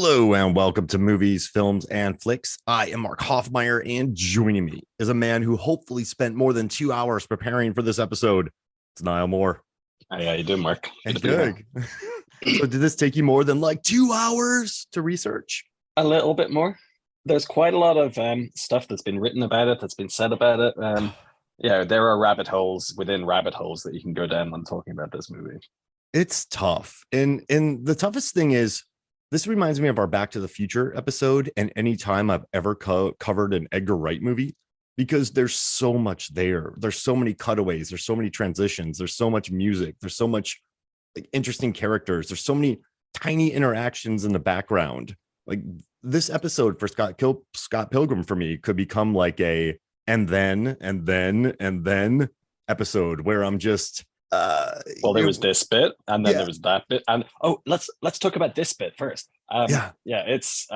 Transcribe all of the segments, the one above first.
Hello and welcome to Movies, Films, and Flicks. I am Mark Hoffmeyer, and joining me is a man who hopefully spent more than 2 hours preparing for this episode. It's Niall Moore. Hey, how you doing, Mark? And Doug. So did this take you more than like 2 hours to research? A little bit more. There's quite a lot of stuff that's been written about it, that's been said about it. There are rabbit holes within rabbit holes that you can go down when talking about this movie. It's tough. And the toughest thing is, this reminds me of our Back to the Future episode and any time I've ever covered an Edgar Wright movie, because there's so much there. There's so many cutaways. There's so many transitions. There's so much music. There's so much like interesting characters. There's so many tiny interactions in the background. Like this episode for Scott Pilgrim for me could become like a and then episode where I'm just there was this bit and then there was that bit, and let's talk about this bit first. It's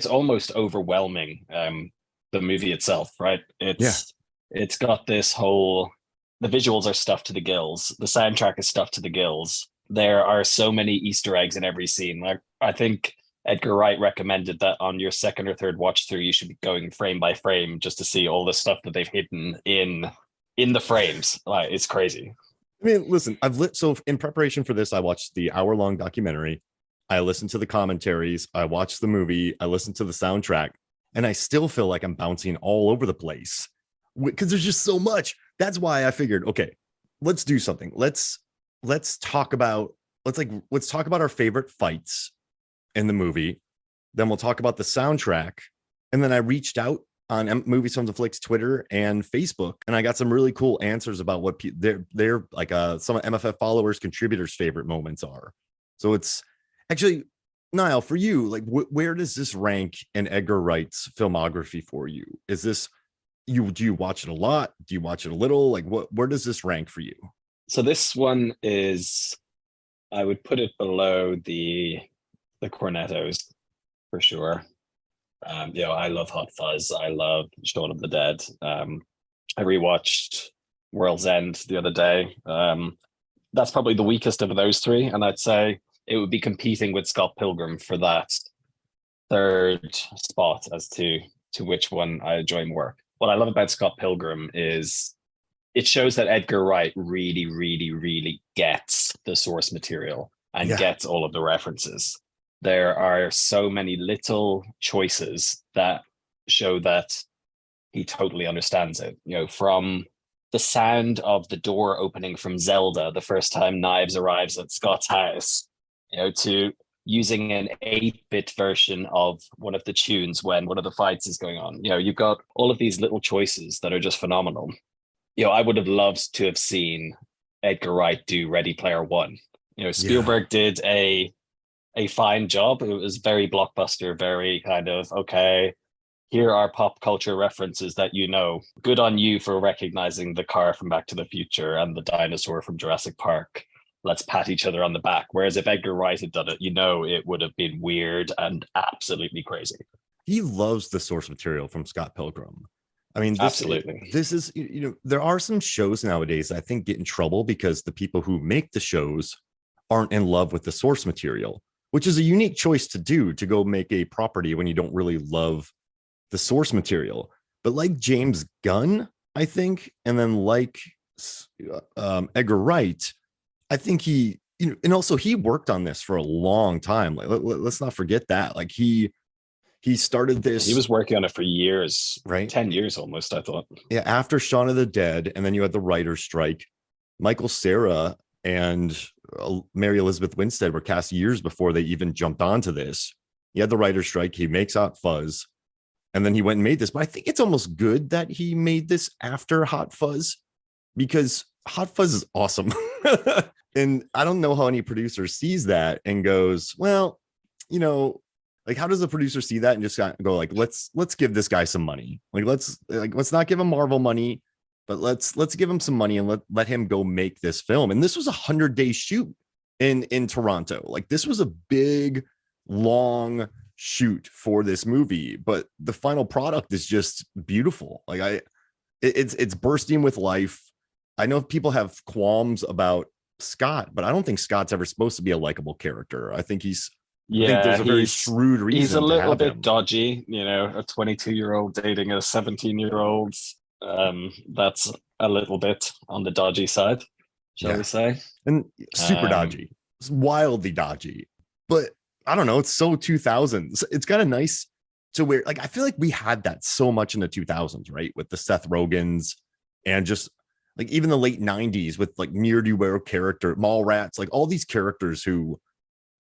almost overwhelming, the movie itself, right? It's got this whole, the visuals are stuffed to the gills, the soundtrack is stuffed to the gills. There are so many Easter eggs in every scene. Like, I think Edgar Wright recommended that on your second or third watch through you should be going frame by frame just to see all the stuff that they've hidden in the frames. Like, it's crazy. I mean, listen, so in preparation for this, I watched the hour-long documentary. I listened to the commentaries. I watched the movie. I listened to the soundtrack, and I still feel like I'm bouncing all over the place because there's just so much. That's why I figured, okay, let's do something. Let's talk about our favorite fights in the movie. Then we'll talk about the soundtrack, and then I reached out on Movies, Films, and Flicks Twitter and Facebook, and I got some really cool answers about what they're like some of MFF followers, contributors' favorite moments are. So it's actually, Niall, for you, like where does this rank in Edgar Wright's filmography for you? Is this do you watch it a lot? Do you watch it a little? Like where does this rank for you? So this one is, I would put it below the Cornettos for sure. I love Hot Fuzz. I love Shaun of the Dead. I rewatched World's End the other day. That's probably the weakest of those three, and I'd say it would be competing with Scott Pilgrim for that third spot as to which one I enjoy more. What I love about Scott Pilgrim is it shows that Edgar Wright really, really, really gets the source material and gets all of the references. There are so many little choices that show that he totally understands it. From the sound of the door opening from Zelda the first time Knives arrives at Scott's house, to using an 8-bit version of one of the tunes when one of the fights is going on. You've got all of these little choices that are just phenomenal. I would have loved to have seen Edgar Wright do Ready Player One. Spielberg did a fine job. It was very blockbuster, very kind of, okay, here are pop culture references that good on you for recognizing the car from Back to the Future and the dinosaur from Jurassic Park. Let's pat each other on the back. Whereas if Edgar Wright had done it, it would have been weird and absolutely crazy. He loves the source material from Scott Pilgrim. I mean, absolutely. This is, there are some shows nowadays I think get in trouble because the people who make the shows aren't in love with the source material, which is a unique choice to do, to go make a property when you don't really love the source material. But like James Gunn, I think, and then like Edgar Wright, I think he, and also he worked on this for a long time. Like, let's not forget that. Like he started this. He was working on it for years, right? 10 years almost, I thought. Yeah, after Shaun of the Dead, and then you had the writer's strike. Michael Cera and Mary Elizabeth Winstead were cast years before they even jumped onto this. He had the writer's strike. He makes Hot Fuzz, and then he went and made this. But I think it's almost good that he made this after Hot Fuzz, because Hot Fuzz is awesome. And I don't know how any producer sees that and goes, well, like, how does the producer see that and just go like, let's give this guy some money. Let's not give him Marvel money, but let's give him some money and let him go make this film. And this was 100-day shoot in Toronto. Like, this was a big, long shoot for this movie, but the final product is just beautiful. Like, it's bursting with life. I know people have qualms about Scott, but I don't think Scott's ever supposed to be a likable character. I think Yeah, there's a very shrewd he's a reason to little have bit him. dodgy, a 22-year-old dating a 17-year-old. That's a little bit on the dodgy side, shall we say? And super dodgy. It's wildly dodgy. But I don't know, it's so 2000s. It's kind of nice to where, like, I feel like we had that so much in the 2000s, right? With the Seth Rogans and just like even the late 90s with like near-do-wear character, Mallrats, like all these characters who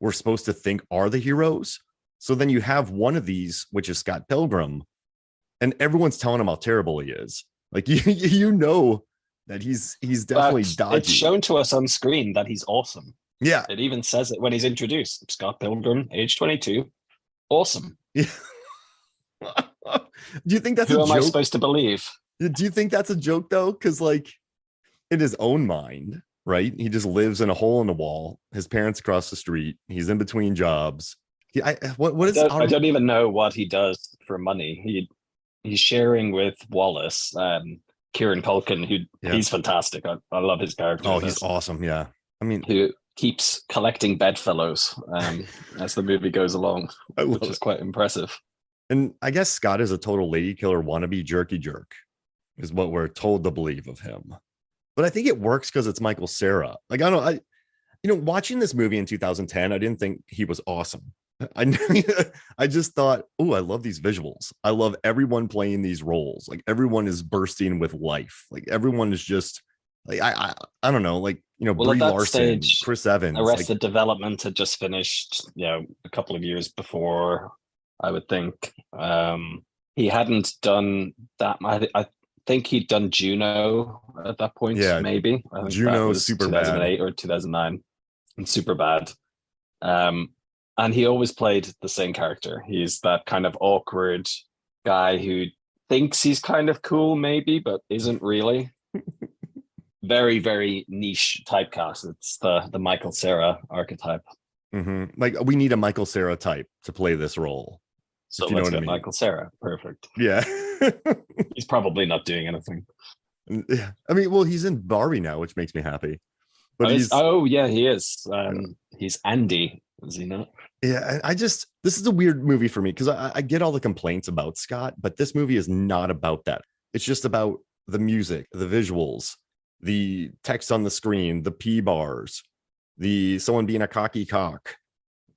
we're supposed to think are the heroes. So then you have one of these, which is Scott Pilgrim, and everyone's telling him how terrible he is. Like you know that he's definitely But dodgy. it's shown to us on screen that he's awesome. Yeah. It even says it when he's introduced. Scott Pilgrim, age 22. Awesome. Yeah. Do you think that's Who a am joke? I supposed to believe? Do you think that's a joke though? Because like in his own mind, right? He just lives in a hole in the wall. His parents across the street. He's in between jobs. What is? I don't even know what he does for money. He's sharing with Wallace, Kieran Culkin, he's fantastic. I love his character. Oh, he's awesome. Yeah, I mean, who keeps collecting bedfellows as the movie goes along, which is quite impressive. And I guess Scott is a total lady killer wannabe jerky jerk, is what we're told to believe of him. But I think it works because it's Michael Cera. Like watching this movie in 2010, I didn't think he was awesome. I just thought, oh, I love these visuals. I love everyone playing these roles. Like everyone is bursting with life. Like everyone is just like I don't know, like Brie Larson, stage, Chris Evans. Arrested Development had just finished, a couple of years before, I would think. He hadn't done that. I think he'd done Juno at that point. Yeah, maybe. I think Juno was super 2008 or 2009, and super bad. And he always played the same character. He's that kind of awkward guy who thinks he's kind of cool, maybe, but isn't really. Very, very niche typecast. It's the Michael Cera archetype. Mm-hmm. Like we need a Michael Cera type to play this role. So let's get Michael Cera. Perfect. Yeah. He's probably not doing anything. Yeah. I mean, well, he's in Barbie now, which makes me happy. But he is. He's Andy, is he not? Yeah, this is a weird movie for me because I get all the complaints about Scott, but this movie is not about that. It's just about the music, the visuals, the text on the screen, the P bars, the someone being a cocky cock,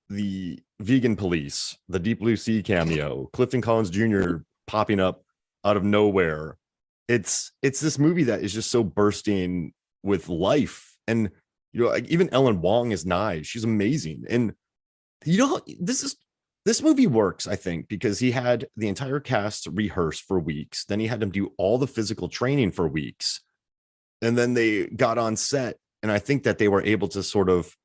the vegan police, the Deep Blue Sea cameo, Clifton Collins Jr. popping up out of nowhere. It's this movie that is just so bursting with life. And even Ellen Wong is Knives. She's amazing. And this movie works, I think, because he had the entire cast rehearse for weeks. Then he had them do all the physical training for weeks. And then they got on set. And I think that they were able to sort of,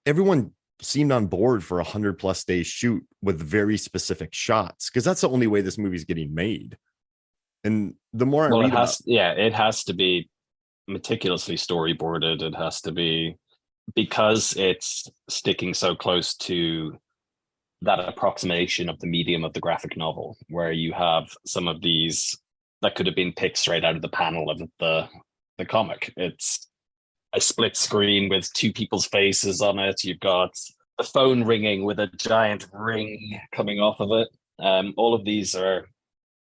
everyone seemed on board for 100+ days shoot with very specific shots, because that's the only way this movie's getting made. And the more I read it has to be meticulously storyboarded. It has to be, because it's sticking so close to that approximation of the medium of the graphic novel, where you have some of these that could have been picked straight out of the panel of the comic. It's a split screen with two people's faces on it. You've got the phone ringing with a giant ring coming off of it. All of these are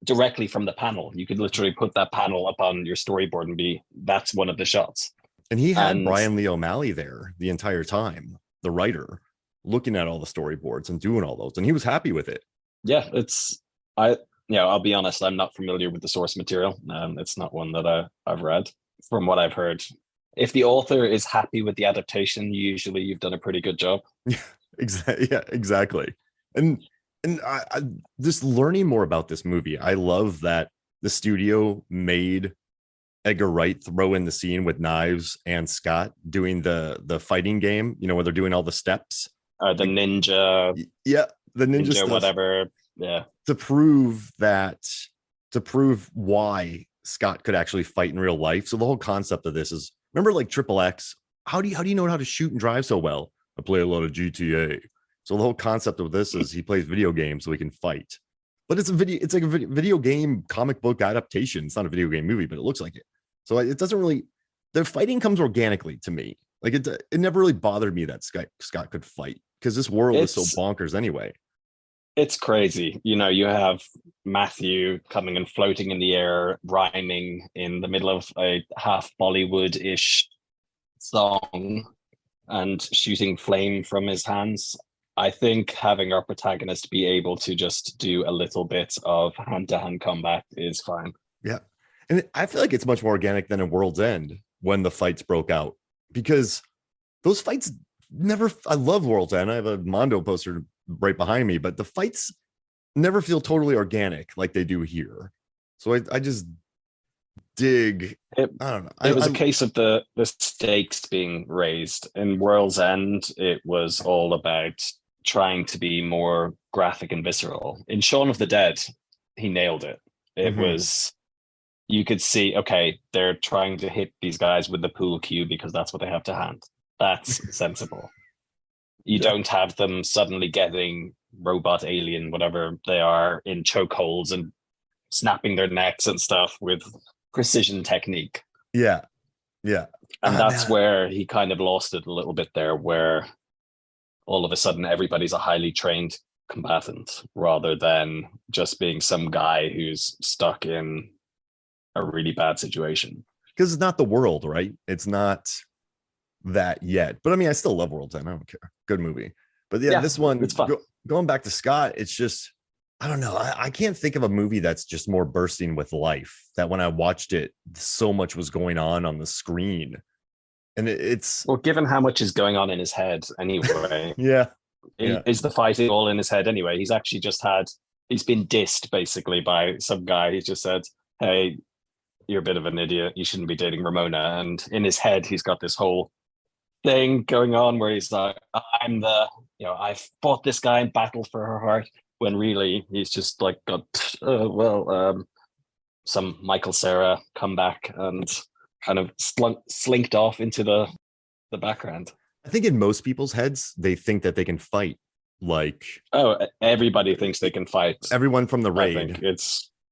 directly from the panel. You could literally put that panel up on your storyboard and that's one of the shots. And he had Brian Lee O'Malley there the entire time, the writer, looking at all the storyboards and doing all those, and he was happy with it. Yeah, I'll be honest, I'm not familiar with the source material. It's not one that I've read. From what I've heard, if the author is happy with the adaptation, usually you've done a pretty good job. Yeah, exactly. And I just learning more about this movie, I love that the studio made Edgar Wright throw in the scene with Knives and Scott doing the fighting game, where they're doing all the steps. The ninja. Yeah, the ninja stuff, whatever. Yeah. To prove why Scott could actually fight in real life. So the whole concept of this is, remember like Triple X? How do you know how to shoot and drive so well? I play a lot of GTA. So the whole concept of this is he plays video games so he can fight. But it's like a video game comic book adaptation. It's not a video game movie, but it looks like it. So it doesn't really, the fighting comes organically to me. Like it never really bothered me that Scott could fight because this world is so It's bonkers anyway. it's crazy. You have Matthew coming and floating in the air, rhyming in the middle of a half Bollywood-ish song and shooting flame from his hands. I think having our protagonist be able to just do a little bit of hand-to-hand combat is fine. Yeah. And I feel like it's much more organic than in World's End when the fights broke out, because those fights never, I love World's End. I have a Mondo poster right behind me, but the fights never feel totally organic like they do here. So I just dig. I don't know. It was a case of the stakes being raised. In World's End, it was all about trying to be more graphic and visceral. In Shaun of the Dead, he nailed it. It was, you could see, okay, they're trying to hit these guys with the pool cue because that's what they have to hand. That's sensible. You don't have them suddenly getting robot alien, whatever they are, in chokeholds and snapping their necks and stuff with precision technique. Yeah. And that's where he kind of lost it a little bit there, where all of a sudden everybody's a highly trained combatant rather than just being some guy who's stuck in a really bad situation. Because it's not the world, right? It's not that yet. But I mean, I still love World's End. I don't care. Good movie. But yeah, this one, it's fun. Going back to Scott, it's just, I don't know. I can't think of a movie that's just more bursting with life, that when I watched it, so much was going on the screen. And it's... Well, given how much is going on in his head anyway. Is the fighting all in his head anyway? He's actually he's been dissed basically by some guy. He's just said, hey, you're a bit of an idiot. You shouldn't be dating Ramona. And in his head, he's got this whole thing going on where he's like, I fought this guy in battle for her heart, when really he's just like got some Michael Cera comeback and kind of slinked off into the background. I think in most people's heads, they think that they can fight. Like, everybody thinks they can fight. Everyone from the raid.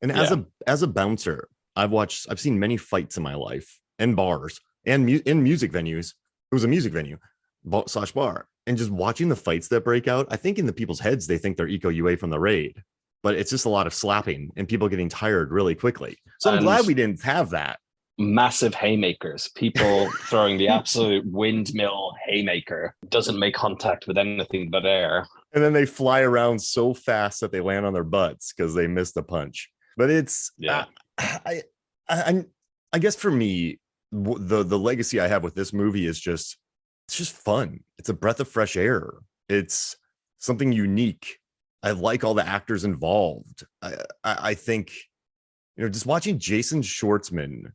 As a bouncer, I've seen many fights in my life, in bars and in music venues. It was a music venue / bar, and just watching the fights that break out. I think in the people's heads, they think they're Eco UA from the raid, but it's just a lot of slapping and people getting tired really quickly. So I'm glad we didn't have that. Massive haymakers, people throwing the absolute windmill haymaker, doesn't make contact with anything but air. And then they fly around so fast that they land on their butts because they missed a punch. But it's, I guess for me, the legacy I have with this movie is it's just fun. It's a breath of fresh air. It's something unique. I like all the actors involved. I think, just watching Jason Schwartzman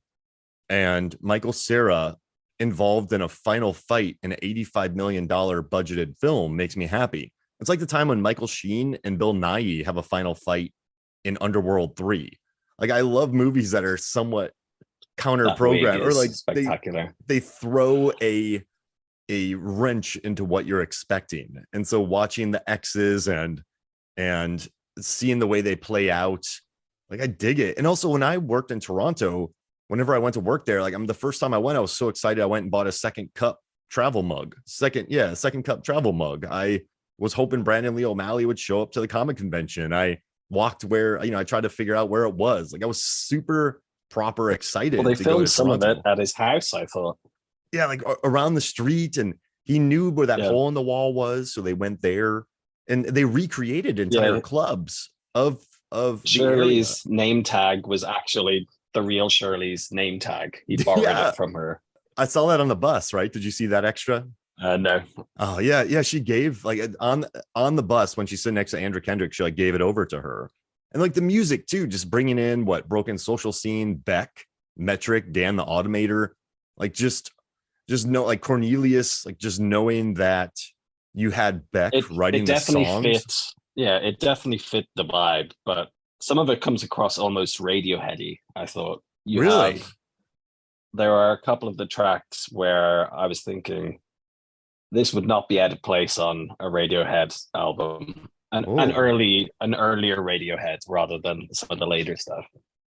and Michael Cera involved in a final fight in an $85 million budgeted film makes me happy. It's like the time when Michael Sheen and Bill Nighy have a final fight in Underworld 3. Like, I love movies that are somewhat counter program, or like they throw a wrench into what you're expecting. And so watching the X's and seeing the way they play out, like, I dig it. And also when I worked in Toronto, whenever I went to work there, like, the first time I went, I was so excited. I went and bought a second cup travel mug. Second cup travel mug. I was hoping Brandon Lee O'Malley would show up to the comic convention. I walked where, I tried to figure out where it was. Like, I was super proper excited. Well, they filmed some of it at his house, I thought. Yeah, like around the street, and he knew where that hole in the wall was, so they went there, and they recreated entire clubs of Shirley's name tag was actually the real Shirley's name tag. He borrowed it from her. I saw that on the bus, right? Did you see that extra? No. Oh yeah. She gave, like, on the bus when she's sitting next to Andrew Kendrick, she gave it over to her. And like the music too, just bringing in Broken Social Scene, Beck, Metric, Dan the Automator, like just know, like Cornelius, like just knowing that you had Beck writing the songs. It definitely fit the vibe, but some of it comes across almost Radioheady, I thought. There are a couple of the tracks where I was thinking this would not be out of place on a Radiohead album. An earlier Radiohead rather than some of the later stuff.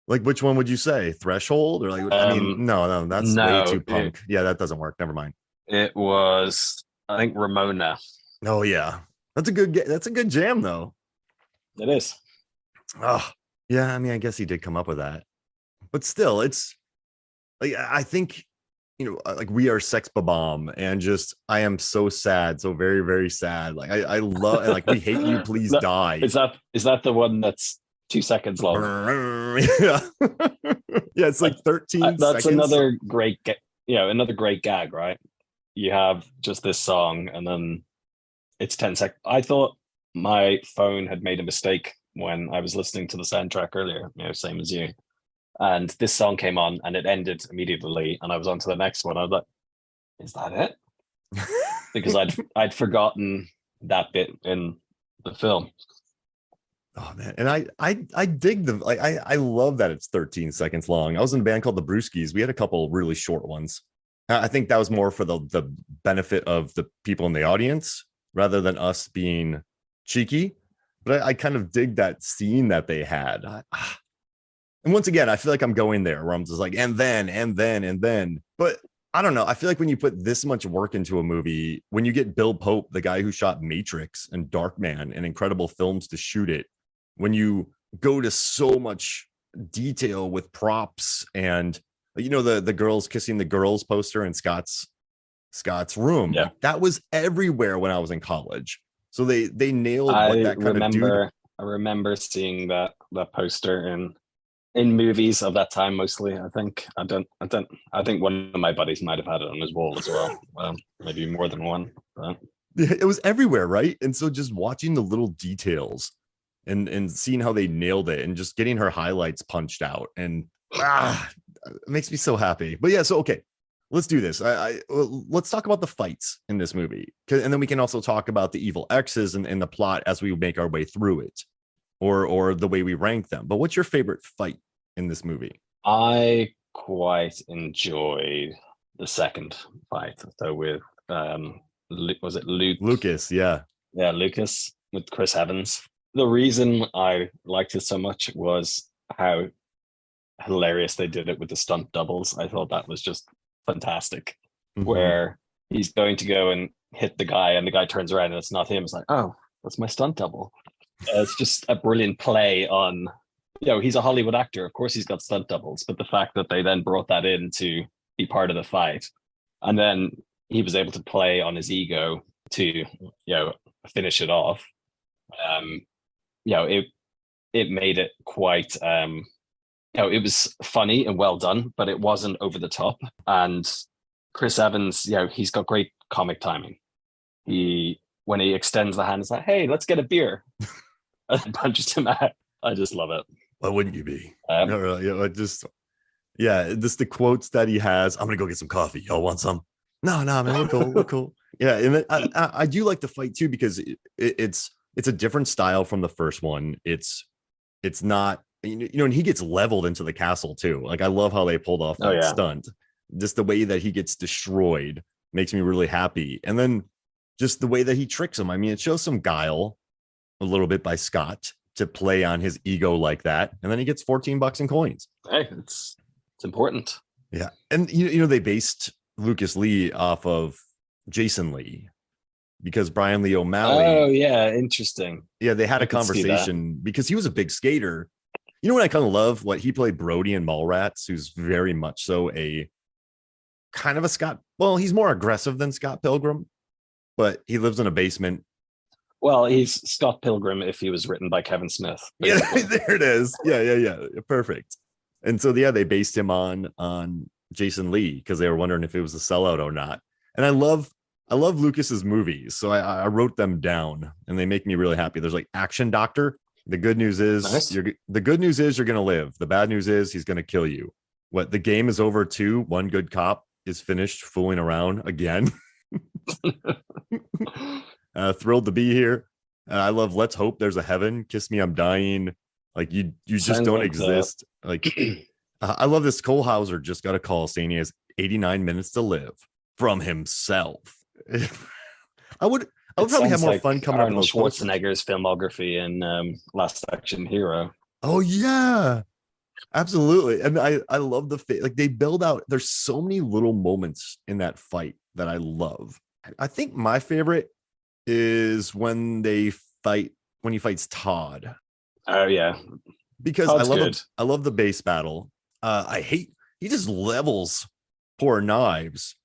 Like, which one would you say? Threshold? Or like, no, that's way too punk. Yeah, that doesn't work. Never mind. It was, I think, Ramona. Oh yeah, that's a good jam though. It is. Oh yeah, I mean, I guess he did come up with that, but still, it's like I think like we are sex bomb and just I am so sad, so very very sad. Like I love like we hate you, please No, die. is that the one that's 2 seconds long? Yeah, yeah, it's like 13 That's seconds. another great, another great gag, right? You have just this song, and then it's 10 seconds. I thought my phone had made a mistake when I was listening to the soundtrack earlier, same as you. And this song came on, and it ended immediately, and I was on to the next one. I was like, "Is that it?" Because I'd forgotten that bit in the film. Oh man, and I dig the like I love that it's 13 seconds long. I was in a band called the Brewskis. We had a couple really short ones. I think that was more for the benefit of the people in the audience rather than us being cheeky. But I kind of dig that scene that they had. And once again, I feel like I'm going there where I'm just like, and then, and then, and then. But I don't know. I feel like when you put this much work into a movie, when you get Bill Pope, the guy who shot Matrix and Darkman and incredible films to shoot it, when you go to so much detail with props and the girls kissing the girls poster in Scott's room, Yeah, like that was everywhere when I was in college. So they nailed what I that kind of dude. remember. I remember seeing that poster in movies of that time mostly. I think one of my buddies might have had it on his wall as well. Maybe more than one, but It was everywhere, right? And so just watching the little details and seeing how they nailed it and just getting her highlights punched out and it makes me so happy. But yeah, so okay, let's do this. Let's talk about the fights in this movie, and then we can also talk about the evil X's and the plot as we make our way through it, or the way we rank them. But what's your favorite fight in this movie? I quite enjoyed the second fight. So with was it Luke? Lucas, yeah. Yeah, Lucas with Chris Evans. The reason I liked it so much was how hilarious they did it with the stunt doubles. I thought that was just fantastic. Mm-hmm. Where he's going to go and hit the guy, and the guy turns around and it's not him. It's like, oh, that's my stunt double. It's just a brilliant play on, he's a Hollywood actor. Of course, he's got stunt doubles, but the fact that they then brought that in to be part of the fight, and then he was able to play on his ego to, finish it off. It made it quite, it was funny and well done, but it wasn't over the top. And Chris Evans, he's got great comic timing. When he extends the hand, it's like, hey, let's get a beer. And punches him out. I just love it. Why wouldn't you be? Just the quotes that he has. I'm gonna go get some coffee. Y'all want some? No, man, we're cool. We're cool. Yeah, and I do like the fight too because it's a different style from the first one. It's not, and he gets leveled into the castle too. Like I love how they pulled off that stunt. Just the way that he gets destroyed makes me really happy. And then just the way that he tricks him. I mean, it shows some guile a little bit by Scott to play on his ego like that. And then he gets $14 in coins. Hey, it's important. Yeah. And they based Lucas Lee off of Jason Lee because Brian Lee O'Malley. Oh yeah, interesting. Yeah, they had a conversation because he was a big skater. You know what I kind of love? What he played Brody in Mallrats, who's very much so a kind of a Scott. Well, he's more aggressive than Scott Pilgrim, but he lives in a basement. Well, he's Scott Pilgrim if he was written by Kevin Smith. Yeah, there it is. Yeah. Perfect. And so they based him on Jason Lee because they were wondering if it was a sellout or not. And I love Lucas's movies, so I wrote them down, and they make me really happy. There's like Action Doctor. The good news is you're gonna live. The bad news is he's gonna kill you. What, the game is over too? One good cop is finished fooling around again. Thrilled to be here. I love Let's Hope There's a Heaven. Kiss Me, I'm Dying. Like you just don't exist. Like I love this. Cole Hauser just got a call saying he has 89 minutes to live from himself. I would probably have more fun coming Arnold up with Schwarzenegger's filmography in Last Action Hero. Oh yeah, absolutely. And I love the like they build out. There's so many little moments in that fight that I love. I think my favorite is when he fights Todd. Oh yeah, Because Todd's good. I love the base battle. I hate he just levels poor Knives.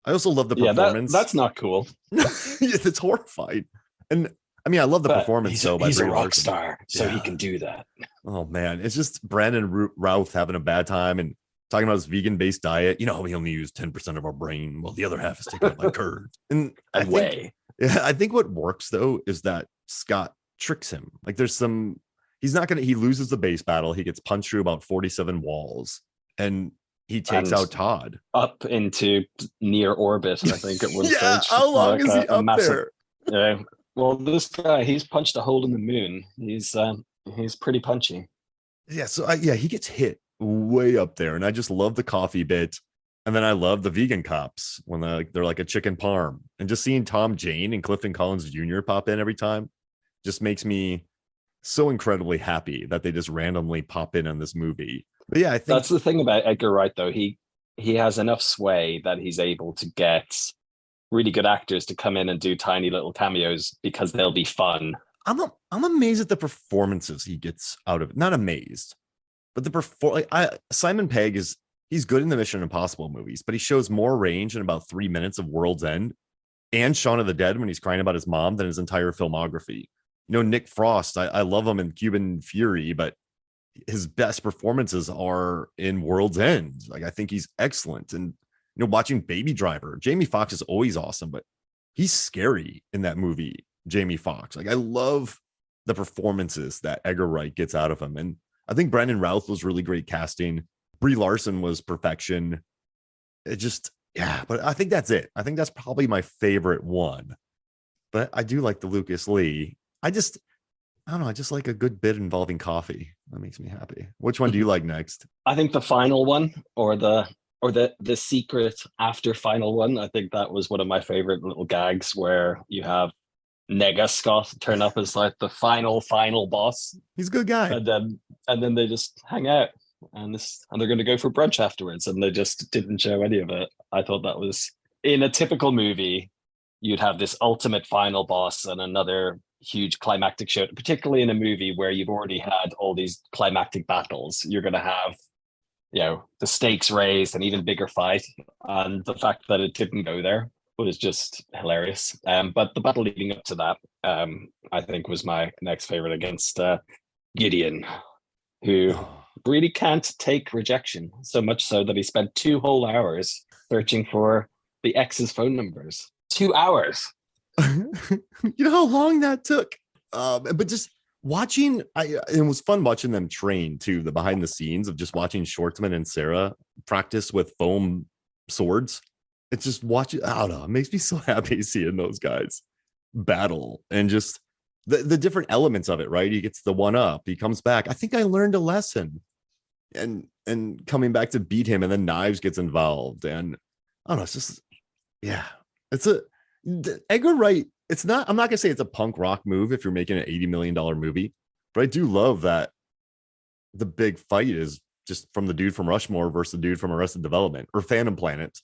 I also love the Yeah, performance. that's not cool. It's horrifying. And I mean, I love the But performance though by he's Brie a rock Larson. star, so he Yeah. can do that. Oh man, it's just Brandon Routh having a bad time and talking about his vegan-based diet. You know, we only use 10% of our brain, while the other half is taken up by curd. And And I think what works though is that Scott tricks him. Like there's some, he loses the base battle. He gets punched through about 47 walls, and he takes out Todd up into near orbit. I think at one yeah, stage. how long like is he up massive, there? Yeah. Well, this guy, he's punched a hole in the moon. He's pretty punchy. Yeah, so he gets hit way up there, and I just love the coffee bit, and then I love the vegan cops when they're like a chicken parm, and just seeing Tom Jane and Clifton Collins Jr. pop in every time just makes me so incredibly happy that they just randomly pop in on this movie. But yeah, I think That's the thing about Edgar Wright, though. He has enough sway that he's able to get really good actors to come in and do tiny little cameos because they'll be fun. I'm amazed at the performances he gets out of it. Not amazed, but Simon Pegg he's good in the Mission Impossible movies, but he shows more range in about 3 minutes of World's End and Shaun of the Dead when he's crying about his mom than his entire filmography. You know, Nick Frost, I love him in Cuban Fury, but his best performances are in World's End. Like I think he's excellent. And watching Baby Driver, Jamie Foxx is always awesome, but he's scary in that movie. Jamie Foxx, like I love the performances that Edgar Wright gets out of him, and I think Brandon Routh was really great casting. Brie Larson was perfection. It just but I think that's it. I think that's probably my favorite one. But I do like the Lucas Lee. I don't know. I just like a good bit involving coffee. That makes me happy. Which one do you like next? I think the final one, or the secret after final one. I think that was one of my favorite little gags where you have Nega Scott turn up as like the final boss. He's a good guy. And then they just hang out and they're going to go for brunch afterwards, and they just didn't show any of it. I thought that was, in a typical movie, you'd have this ultimate final boss and another huge climactic show, particularly in a movie where you've already had all these climactic battles. You're going to have, the stakes raised, an even bigger fight. And the fact that it didn't go there was just hilarious. But the battle leading up to that, I think, was my next favorite against Gideon, who really can't take rejection, so much so that he spent 2 whole hours searching for the ex's phone numbers. 2 hours. You know how long that took? But just watching, it was fun watching them train too, the behind the scenes of just watching Schwartzman and Cera practice with foam swords. It's just watching, I don't know, it makes me so happy seeing those guys battle and just the different elements of it, right? He gets the one up, he comes back. I think I learned a lesson, and coming back to beat him, and then Knives gets involved. And I don't know, it's just, it's Edgar Wright. It's not, I'm not gonna say it's a punk rock move if you're making an $80 million movie, but I do love that the big fight is just from the dude from Rushmore versus the dude from Arrested Development or Phantom Planet.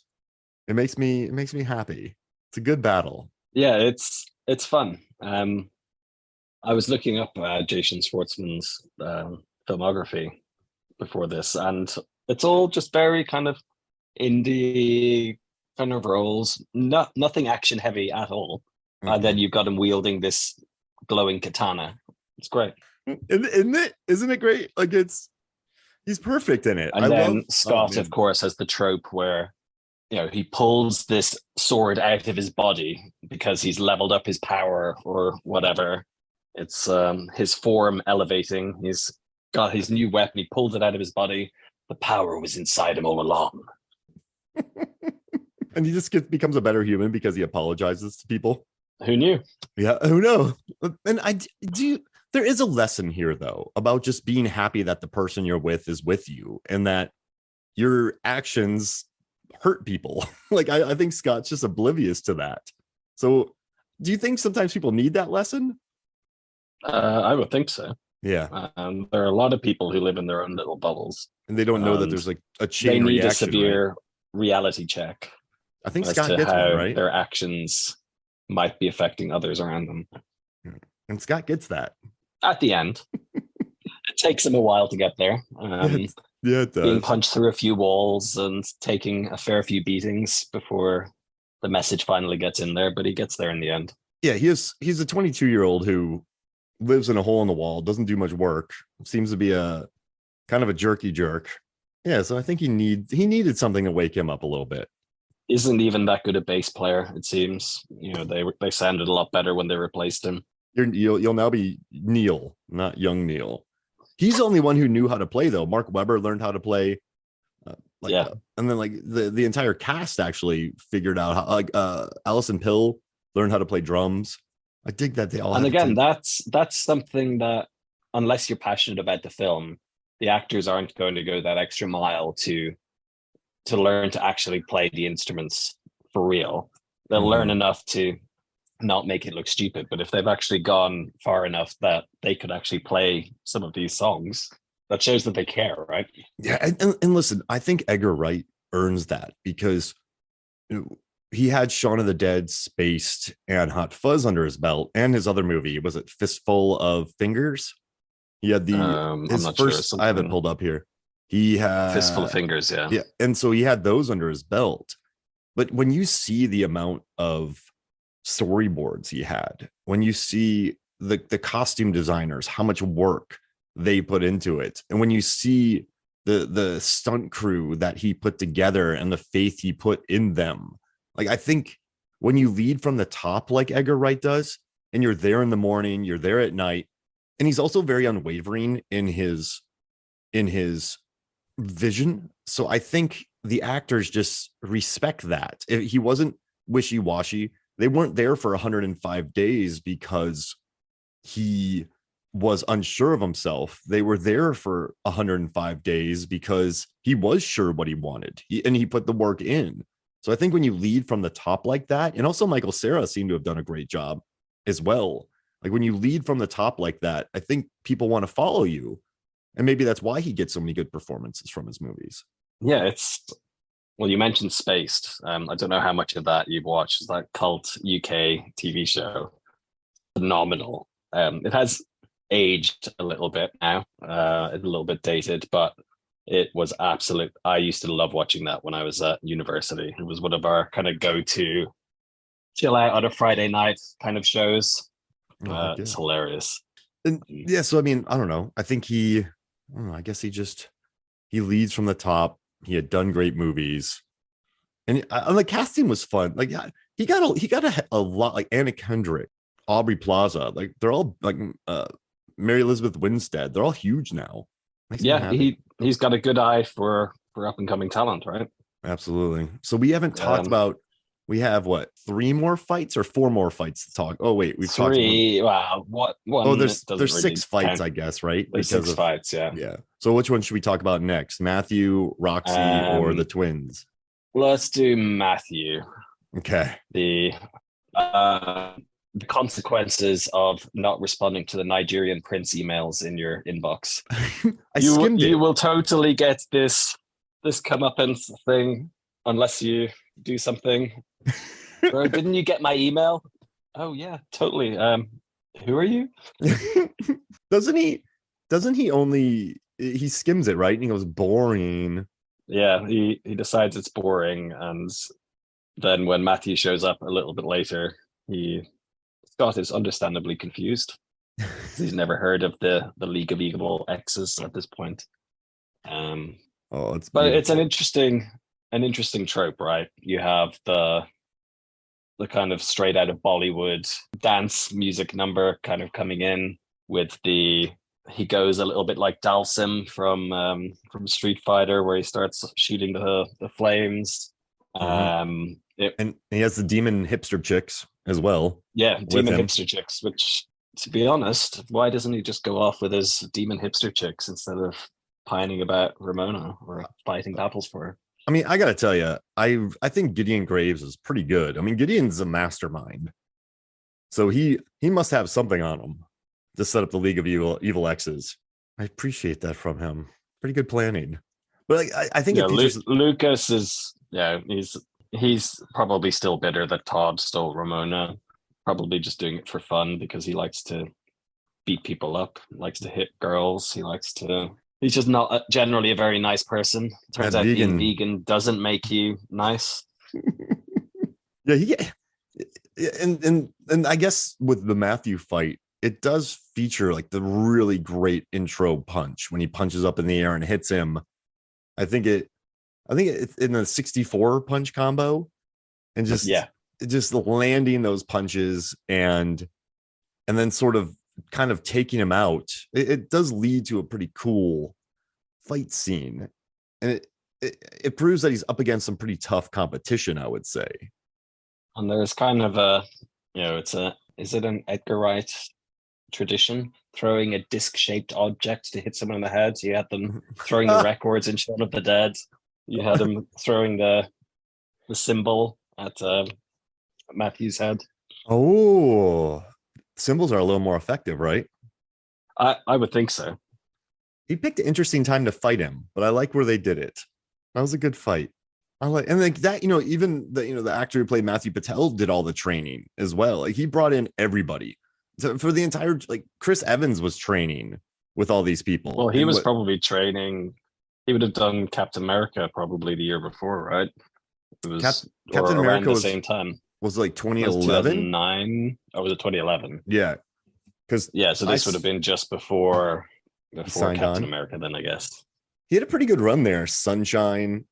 It makes me happy. It's a good battle. Yeah, it's fun. I was looking up Jason Schwartzman's filmography before this, and it's all just very kind of indie kind of roles, nothing action heavy at all. And then you've got him wielding this glowing katana. It's great. Isn't it great? Like he's perfect in it. And then Scott, of course, has the trope where he pulls this sword out of his body because he's leveled up his power or whatever. It's his form elevating. He's got his new weapon. He pulled it out of his body. The power was inside him all along. And he just becomes a better human because he apologizes to people. Who knew? Yeah, who knows? And there is a lesson here, though, about just being happy that the person you're with is with you and that your actions hurt people. Like, I think Scott's just oblivious to that. So do you think sometimes people need that lesson? I would think so. Yeah. There are a lot of people who live in their own little bubbles. And they don't know that there's like a chain reaction. They need reaction, a severe reality check. I think as Scott to gets one, how right? their actions might be affecting others around them. And Scott gets that. At the end, it takes him a while to get there. Yeah, it Being does. punched through a few walls and taking a fair few beatings before the message finally gets in there, but he gets there in the end. Yeah, he's a 22-year-old who lives in a hole in the wall, doesn't do much work, seems to be a kind of a jerky jerk. Yeah, so I think he needed something to wake him up a little bit. Isn't even that good a bass player, it seems. They sounded a lot better when they replaced him. You'll now be Neil, not young Neil. He's the only one who knew how to play though. Mark Webber learned how to play. And then like the entire cast actually figured out how. Like Alison Pill learned how to play drums. I dig that they all. And again, that's something that, unless you're passionate about the film, the actors aren't going to go that extra mile to learn to actually play the instruments for real. They'll learn enough to not make it look stupid, but if they've actually gone far enough that they could actually play some of these songs, that shows that they care, right? Yeah, and listen, I think Edgar Wright earns that because he had Shaun of the Dead, Spaced, and Hot Fuzz under his belt, and his other movie was it Fistful of Fingers. He had his first. Sure, I have it pulled up here. He had Fistful of Fingers, yeah, and so he had those under his belt. But when you see the amount of storyboards he had, when you see the costume designers, how much work they put into it, and when you see the stunt crew that he put together and the faith he put in them, like I think when you lead from the top like Edgar Wright does, and you're there in the morning, you're there at night, and he's also very unwavering in his vision. So I think the actors just respect that. He wasn't wishy-washy. They weren't there for 105 days because he was unsure of himself. They were there for 105 days because he was sure what he wanted. And he put the work in. So I think when you lead from the top like that, and also Michael Cera seemed to have done a great job as well. Like when you lead from the top like that, I think people want to follow you. And maybe that's why he gets so many good performances from his movies. Yeah, well, you mentioned Spaced. I don't know how much of that you've watched. It's that cult UK TV show. Phenomenal. It has aged a little bit now, a little bit dated, but it was absolute. I used to love watching that when I was at university. It was one of our kind of go-to chill out on a Friday night kind of shows. It's hilarious. And yeah, so I mean, I don't know. I think I guess he leads from the top. He had done great movies, and the casting was fun. Like, yeah, he got a lot. Like Anna Kendrick, Aubrey Plaza, like they're all like Mary Elizabeth Winstead. They're all huge now. Yeah, he's got a good eye for up and coming talent, right? Absolutely. So we haven't talked about. We have what, 3 more fights or 4 more fights to talk? Oh wait, we've 3. Talked about... Wow, what one? Oh, there's really 6 fights, count. I guess, right? There's 6 fights, yeah. Yeah. So which one should we talk about next? Matthew, Roxy, or the twins? Let's do Matthew. Okay. The consequences of not responding to the Nigerian prince emails in your inbox. You will totally get this comeuppance thing unless you do something. Bro, didn't you get my email? Oh yeah, totally. Who are you? Doesn't he only he skims it, right? And he goes, boring. Yeah, he decides it's boring, and then when Matthew shows up a little bit later, Scott is understandably confused. He's never heard of the League of Evil Exes at this point. It's an interesting trope, right? You have the kind of straight out of Bollywood dance music number kind of coming in with he goes a little bit like Dalsim from Street Fighter, where he starts shooting the flames. And he has the demon hipster chicks as well. Yeah, demon hipster chicks, which, to be honest, why doesn't he just go off with his demon hipster chicks instead of pining about Ramona or fighting battles for her? I mean, I gotta tell you, I think Gideon Graves is pretty good. I mean, Gideon's a mastermind, so he must have something on him to set up the League of Evil Exes. I appreciate that from him. Pretty good planning. But I think Lucas is he's He's probably still bitter that Todd stole Ramona. Probably just doing it for fun because he likes to beat people up, likes to hit girls. He's just not generally a very nice person. That Turns out being vegan doesn't make you nice. Yeah, and I guess with the Matthew fight, it does feature like the really great intro punch when he punches up in the air and hits him. I think it's in the 64 punch combo, and just landing those punches and then sort of kind of taking him out. It does lead to a pretty cool fight scene, and it proves that he's up against some pretty tough competition, I would say. And there's kind of is it an Edgar Wright tradition, throwing a disc-shaped object to hit someone in the head? You had them throwing the records in Shaun of the Dead. You had them throwing the symbol at Matthew's head. Oh, symbols are a little more effective, right? I would think so. He picked an interesting time to fight him, but I like where they did it. That was a good fight. And like that, even the actor who played Matthew Patel did all the training as well. Like he brought in everybody. So for the entire, like Chris Evans was training with all these people. Well, he was probably training. He would have done Captain America probably the year before, right? It was Captain America was the same time. Was like 2011? 2009? Or was it 2011? Yeah. So this would have been just before Captain America, then I guess. He had a pretty good run there. Sunshine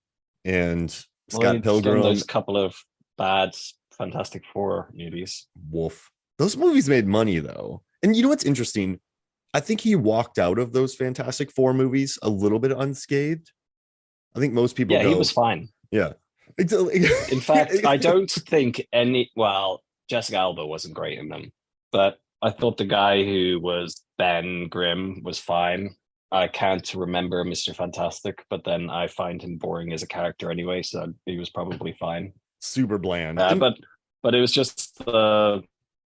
and Scott Pilgrim. Those couple of bad Fantastic Four movies. Wolf. Those movies made money though. And you know what's interesting? I think he walked out of those Fantastic Four movies a little bit unscathed. I think most people he was fine. Yeah. In fact, I don't think Jessica Alba wasn't great in them, but I thought the guy who was Ben Grimm was fine. I can't remember Mr. Fantastic, but then I find him boring as a character anyway, so he was probably fine. Super bland. But it was just the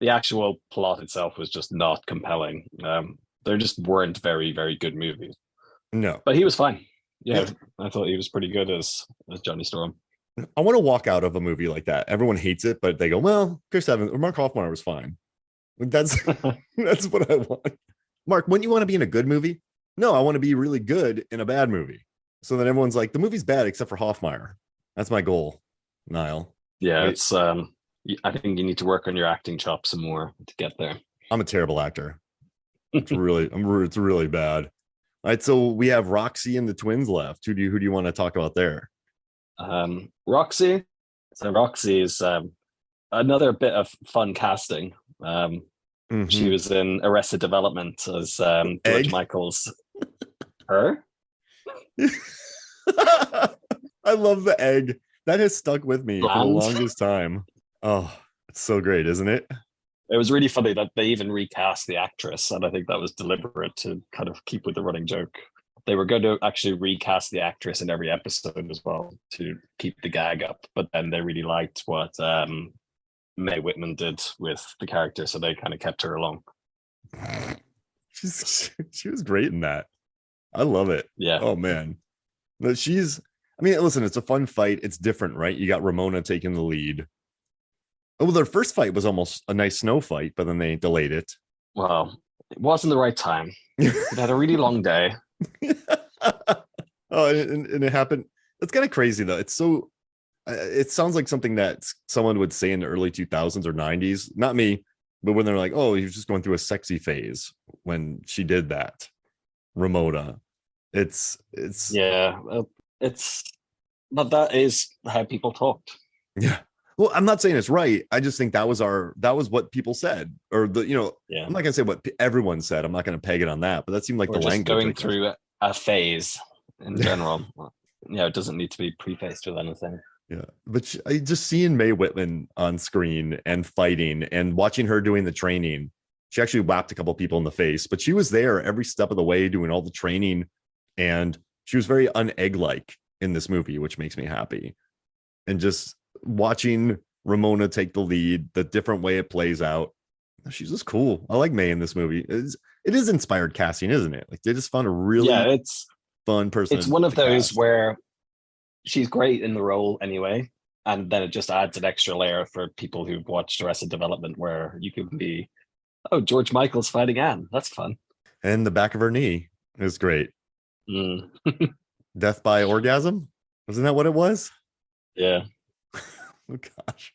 actual plot itself was just not compelling. There just weren't very, very good movies. No. But he was fine. Yeah, I thought he was pretty good as Johnny Storm. I want to walk out of a movie like that. Everyone hates it, but they go, well, Chris Evans or Mark Hoffman was fine. That's what I want. Mark, wouldn't you want to be in a good movie? No, I want to be really good in a bad movie. So then everyone's like, the movie's bad except for Hoffmeyer. That's my goal, Niall. Yeah, right? It's I think you need to work on your acting chops some more to get there. I'm a terrible actor. It's really bad. All right, so we have Roxy and the twins left. Who do you want to talk about there? Roxy. So Roxy is another bit of fun casting. She was in Arrested Development as George Michael's her. I love the egg. That has stuck with me for the longest time. Oh, it's so great, isn't it? It was really funny that they even recast the actress, and I think that was deliberate to kind of keep with the running joke. They were going to actually recast the actress in every episode as well to keep the gag up, but then they really liked what Mae Whitman did with the character, so they kind of kept her along. She was great in that. I love it. Yeah. Oh man. But listen, it's a fun fight. It's different, right? You got Ramona taking the lead. Oh, well, their first fight was almost a nice snow fight, but then they delayed it. Well, it wasn't the right time. It had a really long day. And it happened. It's kind of crazy though. It's so. It sounds like something that someone would say in the early 2000s or 90s. Not me, but when they're like, "Oh, he was just going through a sexy phase when she did that." Ramona. But that is how people talked. Yeah. Well, I'm not saying it's right. I just think that was what people said, or I'm not gonna say what everyone said. I'm not gonna peg it on that, but that seemed like the language. Going through a phase in general. It doesn't need to be prefaced with anything. Yeah, but I just seeing Mae Whitman on screen and fighting and watching her doing the training. She actually whacked a couple people in the face, but she was there every step of the way doing all the training, and she was very un-egg-like in this movie, which makes me happy. And just watching Ramona take the lead, the different way it plays out, she's just cool. I like Mae in this movie. It is inspired casting, isn't it? Like they just found a really fun person. It's one of those where she's great in the role anyway, and then it just adds an extra layer for people who've watched Arrested Development, where you could be, oh, George Michael's fighting Anne. That's fun. And the back of her knee is great. Mm. Death by orgasm? Wasn't that what it was? Yeah. Oh gosh.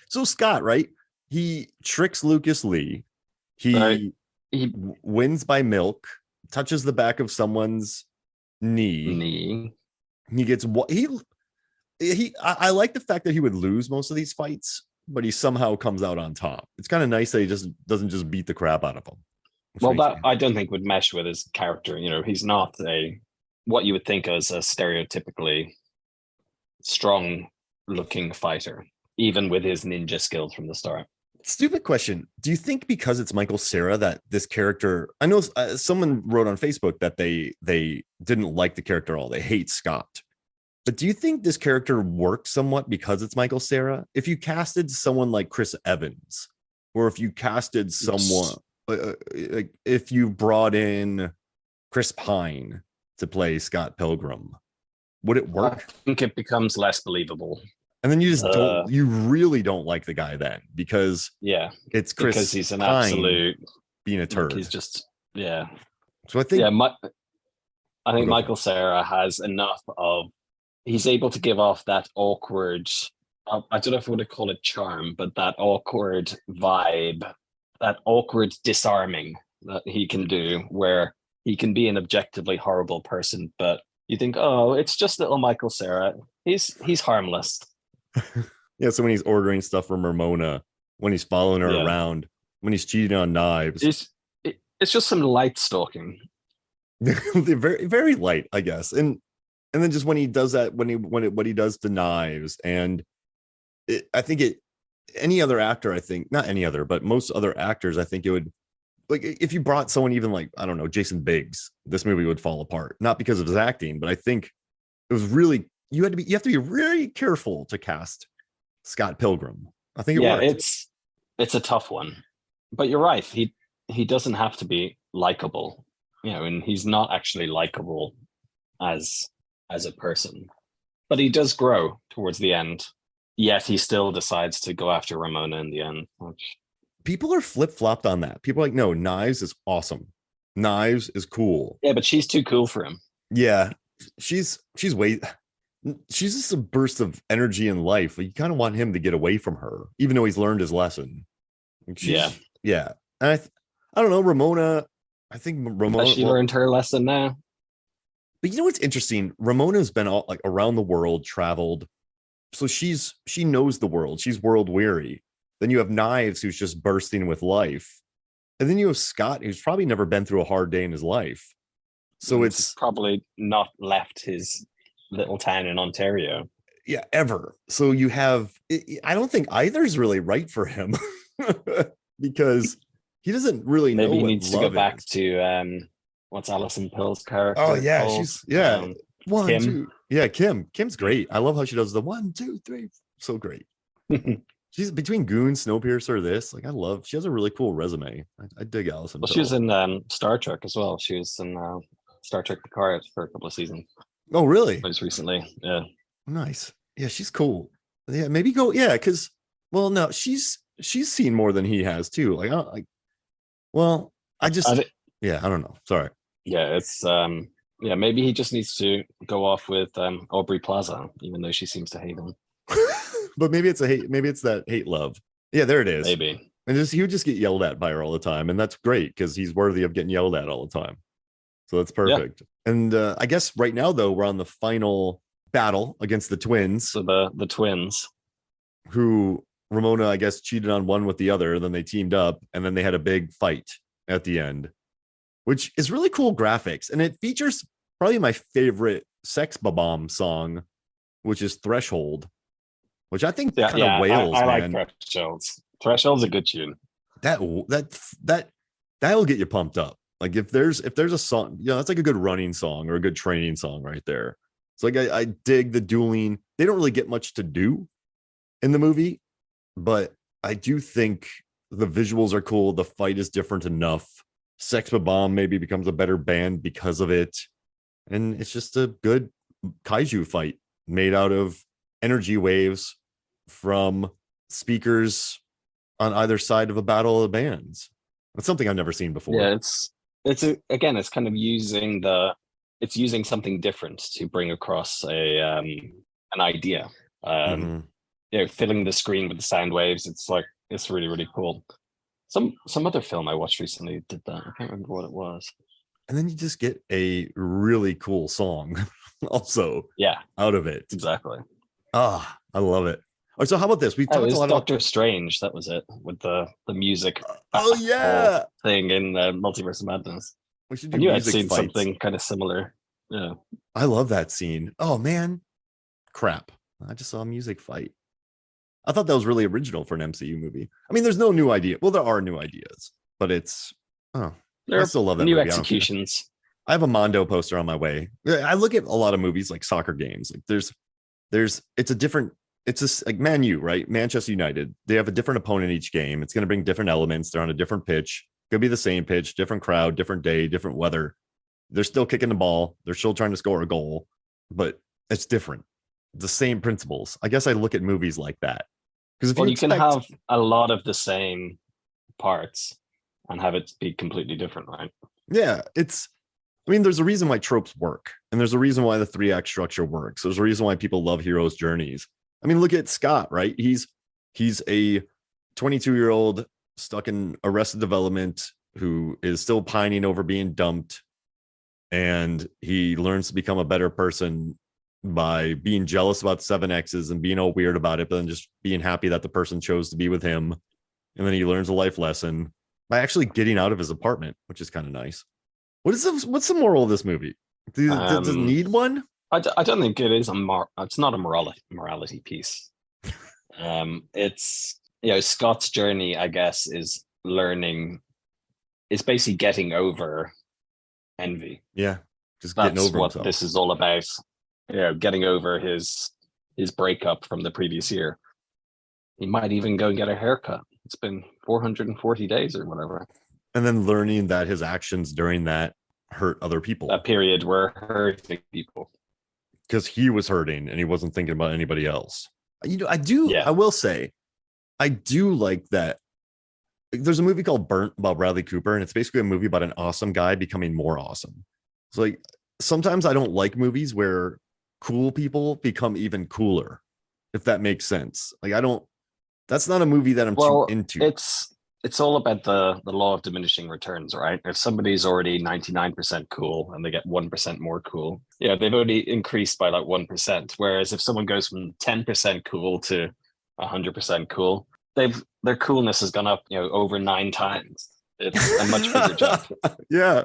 So Scott, right? He tricks Lucas Lee. He wins by milk, touches the back of someone's knee. He gets what I like the fact that he would lose most of these fights, but he somehow comes out on top. It's kind of nice that he just doesn't just beat the crap out of him. Well, that I don't think would mesh with his character. You know, he's not what you would think as a stereotypically strong looking fighter, even with his ninja skills from the start. Stupid question. Do you think because it's Michael Cera that this character, I know someone wrote on Facebook that they didn't like the character at all. They hate Scott. But do you think this character works somewhat because it's Michael Cera? If you casted someone like Chris Evans, or if you casted someone, like if you brought in Chris Pine to play Scott Pilgrim, would it work? I think it becomes less believable. And then you just you really don't like the guy then because it's Chris because he's an Pine absolute being a turd. He's just So I think I think Michael Cera has enough of, he's able to give off that awkward, I don't know if I would call it charm, but that awkward vibe, that awkward disarming that he can do, where he can be an objectively horrible person, but you think, oh, it's just little Michael Cera. He's harmless. Yeah, so when he's ordering stuff from Ramona, when he's following her around, when he's cheating on Knives, it's just some light stalking. They're very, very light, I guess. And then just when he does that, what he does to Knives, and I think any other actor, I think not any other, but most other actors, I think it would, like if you brought someone even like, I don't know, Jason Biggs, this movie would fall apart, not because of his acting, but I think it was really, you have to be really careful to cast Scott Pilgrim. I think it's a tough one, but you're right. He doesn't have to be likable, you know, and he's not actually likable as a person, but he does grow towards the end. Yet he still decides to go after Ramona in the end. People are flip-flopped on that. People are like, no, Knives is awesome. Knives is cool. Yeah, but she's too cool for him. Yeah, she's just a burst of energy and life. You kind of want him to get away from her, even though he's learned his lesson. Yeah. And I don't know, Ramona. I think Ramona. Has she learned her lesson now? But you know what's interesting? Ramona's been all like around the world, traveled. So she knows the world. She's world weary. Then you have Knives, who's just bursting with life. And then you have Scott, who's probably never been through a hard day in his life. So it's probably not left his little town in Ontario. Yeah, ever. So you have, I don't think either's really right for him because he doesn't really know. Maybe he needs to go back to what's Alison Pill's character? Oh yeah, called? she's Kim. 2. Yeah, Kim's great. I love how she does the 1, 2, 3. So great. She's between Goon, Snowpiercer, this. Like she has a really cool resume. I dig Alison. Well, she was in Star Trek as well. She was in Star Trek Picard for a couple of seasons. Oh, really? Most recently, yeah. Nice. Yeah, she's cool. Yeah, maybe go. Yeah, because no, she's seen more than he has too. Like, I don't know. Sorry. Yeah, it's maybe he just needs to go off with Aubrey Plaza, even though she seems to hate him. But maybe it's that hate love. Yeah, there it is. Maybe. And he would just get yelled at by her all the time, and that's great because he's worthy of getting yelled at all the time. So that's perfect. Yeah. And I guess right now though we're on the final battle against the twins. So the twins, who Ramona, I guess, cheated on one with the other. Then they teamed up, and then they had a big fight at the end, which is really cool graphics, and it features probably my favorite Sex Bomb song, which is Threshold, which I think kind of wails. I like Thresholds. Threshold's a good tune. That'll get you pumped up. Like if there's a song, that's like a good running song or a good training song right there. It's like I dig the dueling. They don't really get much to do in the movie, but I do think the visuals are cool. The fight is different enough. Sex Bomb maybe becomes a better band because of it. And it's just a good kaiju fight made out of energy waves from speakers on either side of a battle of the bands. That's something I've never seen before. Yeah, again, it's kind of using something different to bring across an idea. Mhm. Filling the screen with the sound waves. It's really, really cool. Some other film I watched recently did that. I can't remember what it was. And then you just get a really cool song also Yeah, out of it. exactly. I love it. Oh, so how about this? We Oh, it talked a was lot about Doctor Strange. That was it, with the music oh whole yeah. thing in Multiverse of Madness. We should I do knew I'd music seen fights. something kind of similar. Yeah. I love that scene. Oh man. Crap. I just saw a music fight. I thought that was really original for an MCU movie. I mean, there's no new idea. Well, there are new ideas, but it's There I are still love that new movie. I don't care. executions. I have a Mondo poster on my way. I look at a lot of movies like soccer games. Like it's a different, it's just like Man U, right? Manchester United. They have a different opponent each game. It's going to bring different elements. They're on a different pitch. Could be the same pitch, different crowd, different day, different weather. They're still kicking the ball. They're still trying to score a goal, but it's different. The same principles. I guess I look at movies like that. Because if Well, you you can expect, have a lot of the same parts and have it be completely different, right? yeah, I mean, there's a reason why tropes work, and there's a reason why the 3 act structure works. There's a reason why people love heroes' journeys. I mean, look at Scott, right? He's a 22-year-old stuck in Arrested Development who is still pining over being dumped, and he learns to become a better person by being jealous about 7X's and being all weird about it, but then just being happy that the person chose to be with him. And then he learns a life lesson by actually getting out of his apartment, which is kind of nice. What's the moral of this movie? Does it need one? I don't think it is it's not a morality piece. It's Scott's journey, I guess, is basically getting over envy. Yeah, just getting That's over what himself. this is all about. Getting over his breakup from the previous year. He might even go and get a haircut. It's been 440 days or whatever. And then learning that his actions during that hurt other people. That period were hurting people. Because he was hurting and he wasn't thinking about anybody else. I will say, I do like that. There's a movie called Burnt about Bradley Cooper, and it's basically a movie about an awesome guy becoming more awesome. So like sometimes I don't like movies where cool people become even cooler, if that makes sense. Like that's not a movie that I'm too into. It's all about the law of diminishing returns, right? If somebody's already 99% cool and they get 1% more cool, they've only increased by like 1%. Whereas if someone goes from 10% cool to 100% cool, their coolness has gone up, over 9 times. It's a much bigger jump. Yeah.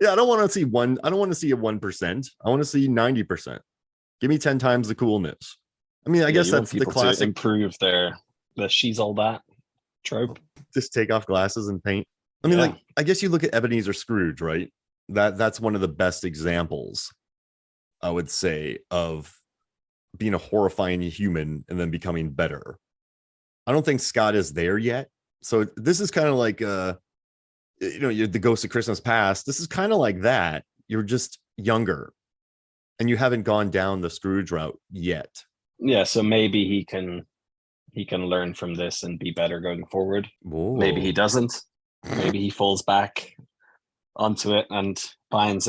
I don't want to see I don't want to see a 1%. I want to see 90%. Give me 10 times the coolness. I mean, I guess that's the classic. To improve the she's all that trope. Just take off glasses and paint. I mean, like, I guess you look at Ebenezer Scrooge, right? That's one of the best examples, I would say, of being a horrifying human and then becoming better. I don't think Scott is there yet. So this is kind of like you're the Ghost of Christmas Past. This is kind of like that. You're just younger and you haven't gone down the Scrooge route yet. Yeah, so maybe he can learn from this and be better going forward. Whoa. Maybe he doesn't. Maybe he falls back onto it and finds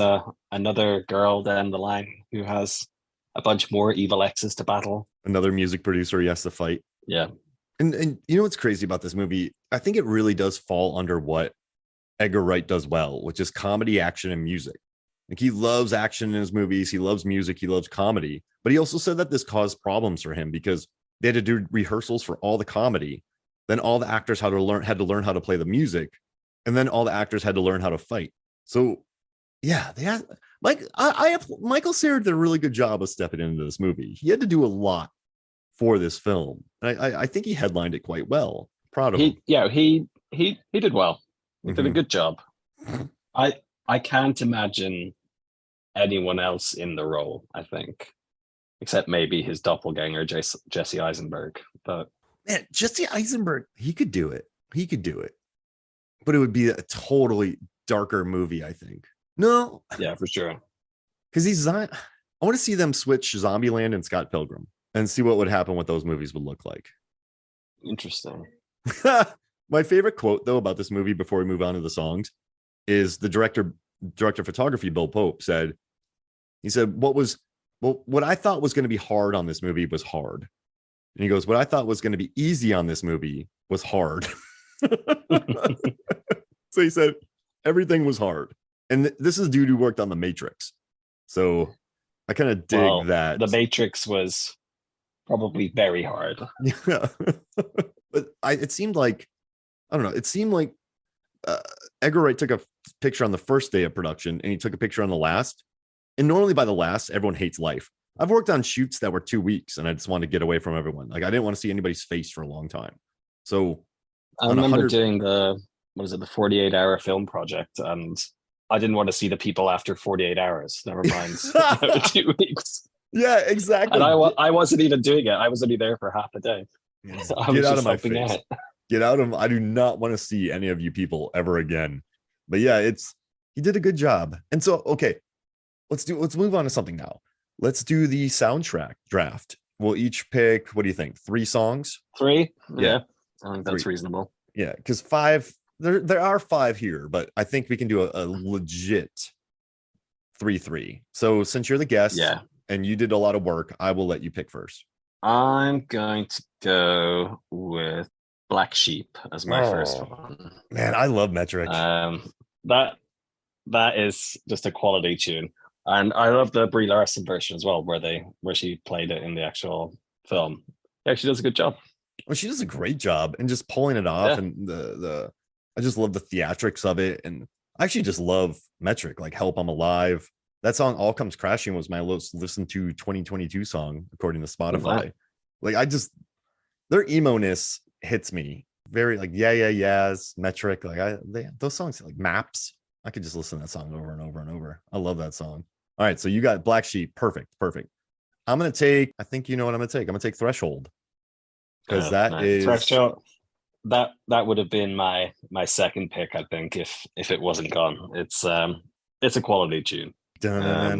another girl down the line who has a bunch more evil exes to battle. Another music producer he has to fight. Yeah. And you know what's crazy about this movie? I think it really does fall under what Edgar Wright does well, which is comedy, action, and music. Like he loves action in his movies. He loves music. He loves comedy. But he also said that this caused problems for him because they had to do rehearsals for all the comedy. Then all the actors had to learn how to play the music. And then all the actors had to learn how to fight. So yeah, they had Michael Cera did a really good job of stepping into this movie. He had to do a lot for this film. And I think he headlined it quite well. Proud of him. Yeah, he did well. He did a good job. I can't imagine anyone else in the role, I think, except maybe his doppelganger, Jesse Eisenberg. But man, Jesse Eisenberg, he could do it. But it would be a totally darker movie, I think. No. Yeah, for sure. Because I want to see them switch Zombieland and Scott Pilgrim. and see what would happen, what those movies would look like. Interesting. My favorite quote though about this movie before we move on to the songs is the director of photography, Bill Pope, said, what I thought was going to be hard on this movie was hard. And he goes, what I thought was going to be easy on this movie was hard. So he said everything was hard. And this is dude who worked on The Matrix. So I kind of dig that. The Matrix was probably very hard. Yeah. But it seemed like, I don't know, it seemed like Edgar Wright took a picture on the first day of production and he took a picture on the last. And normally by the last, everyone hates life. I've worked on shoots that were 2 weeks and I just wanted to get away from everyone. Like I didn't want to see anybody's face for a long time. So I remember doing the 48-hour film project, and I didn't want to see the people after 48 hours. Never mind 2 weeks. Yeah, exactly. And I wasn't even doing it. I was only there for half a day. Get out of my face. Get out of. I do not want to see any of you people ever again. But yeah, he did a good job. And so, okay, let's move on to something now. Let's do the soundtrack draft. We'll each pick, what do you think? 3 songs? 3? Yeah. I think that's reasonable. Yeah, because 5, there are 5 here, but I think we can do a legit 3-3. So since you're the guest and you did a lot of work, I will let you pick first. I'm going to go with Black Sheep as my first one. Man, I love Metric. That is just a quality tune. And I love the Brie Larson version as well, where she played it in the actual film. Yeah, she does a good job. Well, she does a great job and just pulling it off, and I just love the theatrics of it, and I actually just love Metric, like Help I'm Alive. That song All Comes Crashing was my most listened to 2022 song according to Spotify. Like their emo-ness hits me very, like yeahs, Metric, like those songs like Maps. I could just listen to that song over and over and over. I love that song. All right, so you got Black Sheep. Perfect. I'm gonna take, I think you know what I'm gonna take. I'm gonna take Threshold. Because that is Threshold. That would have been my second pick, I think, if it wasn't gone. It's a quality tune. I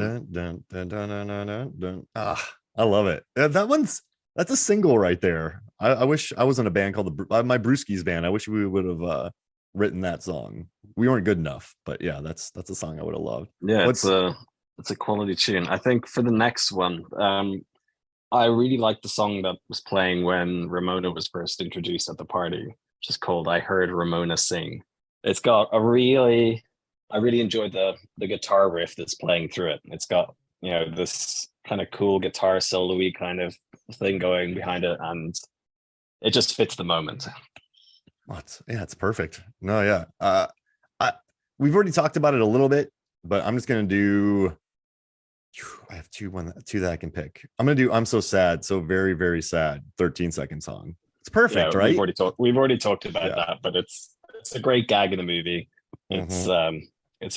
love it. That's a single right there. I wish I was in a band called my Brewskis band. I wish we would have written that song. We weren't good enough, but yeah, that's a song I would have loved. Yeah, it's a quality tune. I think for the next one, I really liked the song that was playing when Ramona was first introduced at the party, which is called I Heard Ramona Sing. It's got I really enjoyed the guitar riff that's playing through it. It's got, this kind of cool guitar solo-y kind of thing going behind it, and it just fits the moment. It's perfect. No, yeah. We've already talked about it a little bit, but I'm just going to do, I have two that I can pick. I'm going to do I'm So Sad, So Very, Very Sad, 13-second song. It's perfect, right? We've already talked about that, but it's a great gag in the movie. It's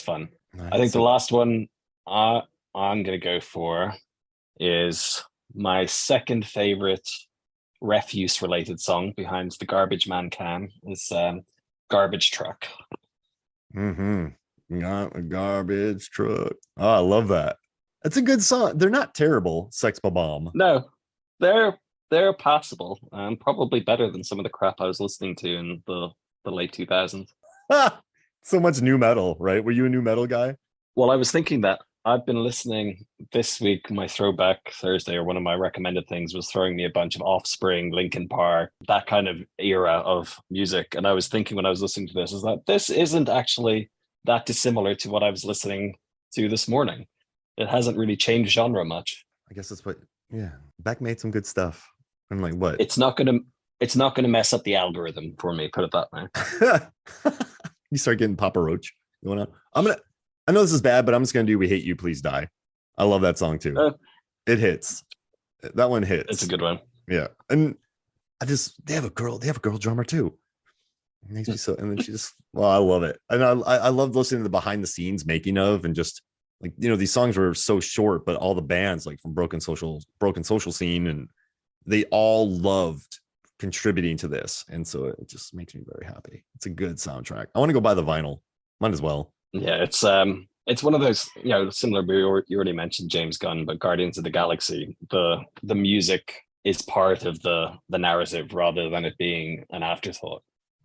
fun. Nice. I think the last one I'm going to go for is my second favorite refuse related song behind the Garbage Man Can is Garbage Truck. Got a garbage truck. Oh, I love that. It's a good song. They're not terrible. Sex Bomb. No, they're passable and probably better than some of the crap I was listening to in the late 2000s. So much new metal, right? Were you a new metal guy? Well, I was thinking that I've been listening this week. My Throwback Thursday, or one of my recommended things, was throwing me a bunch of Offspring, Linkin Park, that kind of era of music. And I was thinking when I was listening to this, is that this isn't actually that dissimilar to what I was listening to this morning. It hasn't really changed genre much. I guess that's what. Yeah, Beck made some good stuff. I'm like, what? It's not gonna mess up the algorithm for me. Put it that way. You start getting Papa Roach going on. I know this is bad, but I'm just gonna do "We Hate You, Please Die." I love that song too. It hits. That one hits. It's a good one. Yeah, and they have a girl drummer too. It makes me so. And then she just, well, I love it, and I love listening to the behind the scenes making of, and just like, these songs were so short, but all the bands like from Broken Social Scene, and they all loved contributing to this, and so it just makes me very happy. It's a good soundtrack. I want to go buy the vinyl. Might as well. Yeah, it's one of those, similar. You already mentioned James Gunn, but Guardians of the Galaxy, the music is part of the narrative rather than it being an afterthought.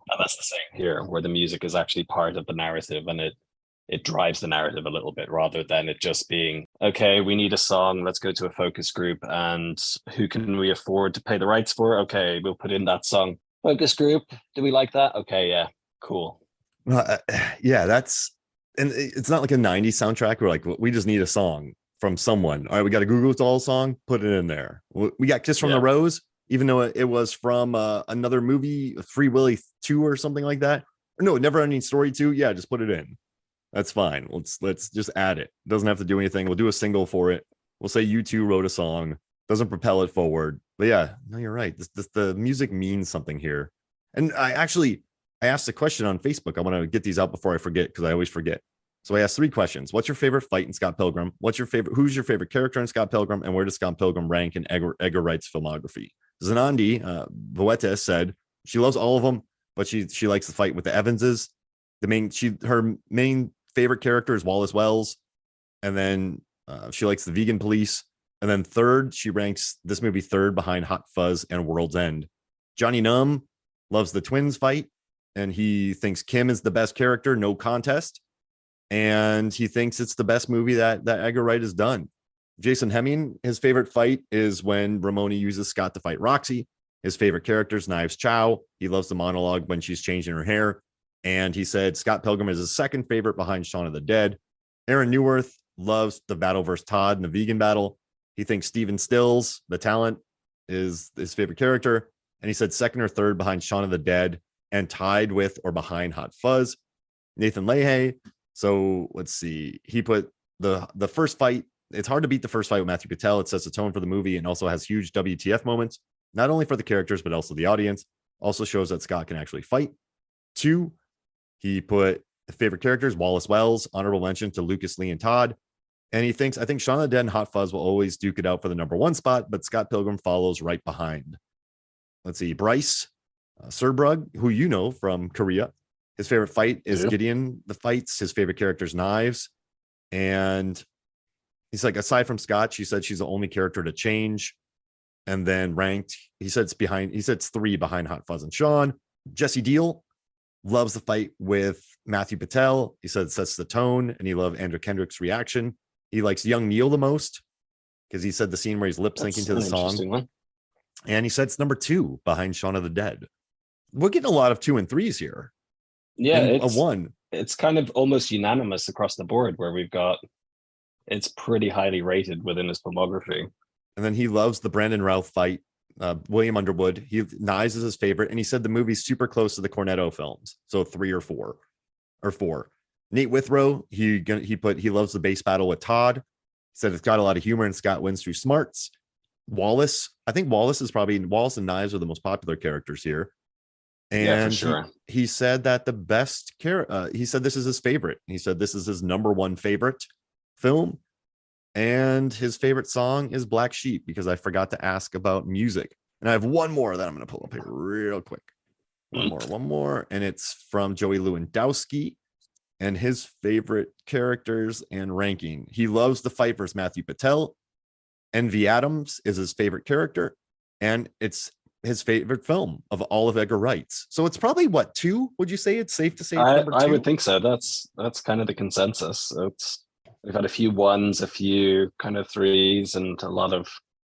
And that's the same here, where the music is actually part of the narrative and it drives the narrative a little bit rather than it just being, okay, we need a song, let's go to a focus group, and who can we afford to pay the rights for? Okay, we'll put in that song. Focus group, do we like that? Okay, yeah, cool. Yeah, and it's not like a 90s soundtrack where like we just need a song from someone. All right, we got a Google Dolls song, put it in there. We got Kiss from the Rose, even though it was from another movie, Free Willy 2 or something like that. Or no, Never Ending Story 2. Yeah, just put it in. That's fine. Let's just add it. Doesn't have to do anything. We'll do a single for it. We'll say U2 wrote a song. Doesn't propel it forward. But yeah, no, you're right. The music means something here. And I asked a question on Facebook. I want to get these out before I forget because I always forget. So I asked 3 questions. What's your favorite fight in Scott Pilgrim? Who's your favorite character in Scott Pilgrim? And where does Scott Pilgrim rank in Edgar Wright's filmography? Zanandi Boeta said she loves all of them, but she likes the fight with the Evanses. Her main favorite character is Wallace Wells, and then she likes the vegan police, and then third she ranks this movie third behind Hot Fuzz and World's End. Johnny Num loves the twins fight, and he thinks Kim is the best character, no contest, and he thinks it's the best movie that Edgar Wright has done. Jason Hemming, his favorite fight is when Ramona uses Scott to fight Roxy. His favorite characters, Knives Chow. He loves the monologue when she's changing her hair. And he said Scott Pilgrim is his second favorite behind Shaun of the Dead. Aaron Newworth loves the battle versus Todd in the vegan battle. He thinks Steven Stills, the talent, is his favorite character. And he said second or third behind Shaun of the Dead and tied with or behind Hot Fuzz. Nathan Leahy. So let's see. He put the first fight. It's hard to beat the first fight with Matthew Patel. It sets the tone for the movie and also has huge WTF moments, not only for the characters, but also the audience. Also shows that Scott can actually fight. 2, he put favorite characters, Wallace Wells, honorable mention to Lucas, Lee, and Todd. And I think Shaun of the Dead and Hot Fuzz will always duke it out for the number 1 spot, but Scott Pilgrim follows right behind. Let's see, Bryce Serbrug, who you know from Korea. His favorite fight is Gideon the Fights. His favorite character is Knives. And he's like, aside from Scott, she said she's the only character to change. And then ranked, he said it's 3 behind Hot Fuzz and Shaun. Jesse Deal loves the fight with Matthew Patel. He said it sets the tone, and he loved Andrew Kendrick's reaction. He likes young Neil the most because he said the scene where he's lip syncing to the song. And he said it's number 2 behind Shaun of the Dead. We're getting a lot of 2 and 3s here. Yeah, and a 1. It's kind of almost unanimous across the board where we've got it's pretty highly rated within his filmography. And then he loves the Brandon Routh fight. William Underwood. Knives is his favorite, and he said the movie's super close to the Cornetto films, so 3 or 4 or 4. Nate Withrow, he loves the bass battle with Todd. He said it's got a lot of humor and Scott wins through smarts. Wallace, I think Wallace and Knives are the most popular characters here. And yeah, for sure. He said that the best he said this is his favorite. He said this is his number 1 favorite film. And his favorite song is Black Sheep, because I forgot to ask about music. And I have one more that I'm going to pull up here real quick. One more. And it's from Joey Lewandowski and his favorite characters and ranking. He loves the fight versus Matthew Patel. Envy Adams is his favorite character. And it's his favorite film of all of Edgar Wright's. So it's probably 2? Would you say it's safe to say it's number 2? I would think so. That's kind of the consensus. We've had a few 1s, a few kind of 3s, and a lot of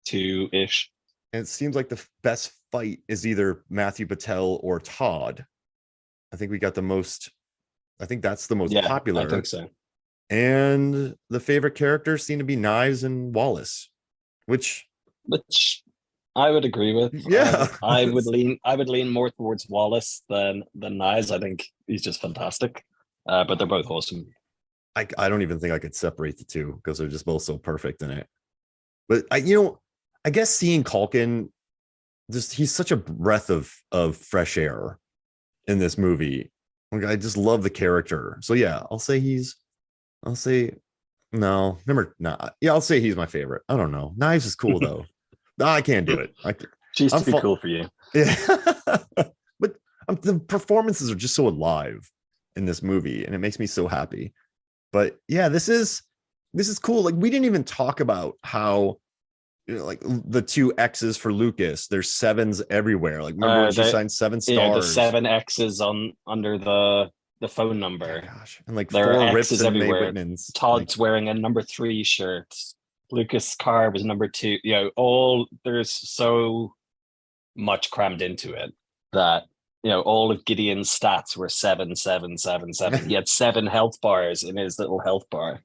2-ish. And it seems like the best fight is either Matthew Patel or Todd. I think we got the most. I think that's the most popular. I think so. And the favorite characters seem to be Knives and Wallace, which I would agree with. Yeah, I would lean more towards Wallace than Knives. I think he's just fantastic. But they're both awesome. I don't even think I could separate the 2 because they're just both so perfect in it. But I guess seeing Culkin, he's such a breath of fresh air in this movie. Like, I just love the character. So yeah, I'll say he's my favorite. I don't know. Knives is cool though. No, I can't do it. She's too cool for you. Yeah. But the performances are just so alive in this movie, and it makes me so happy. But yeah, this is cool. Like, we didn't even talk about how like the two X's for Lucas. There's sevens everywhere. Like remember when she signed 7 Yeah, the stars? 7 X's on under the phone Yeah, number. gosh, and like There are 4 rips X's and May everywhere. Whitman's. Todd's wearing a number 3 shirt. Lucas Carr was number 2. You know, all there's so much crammed into it that all of Gideon's stats were 7 7 7 7. He had 7 health bars in his little health bar.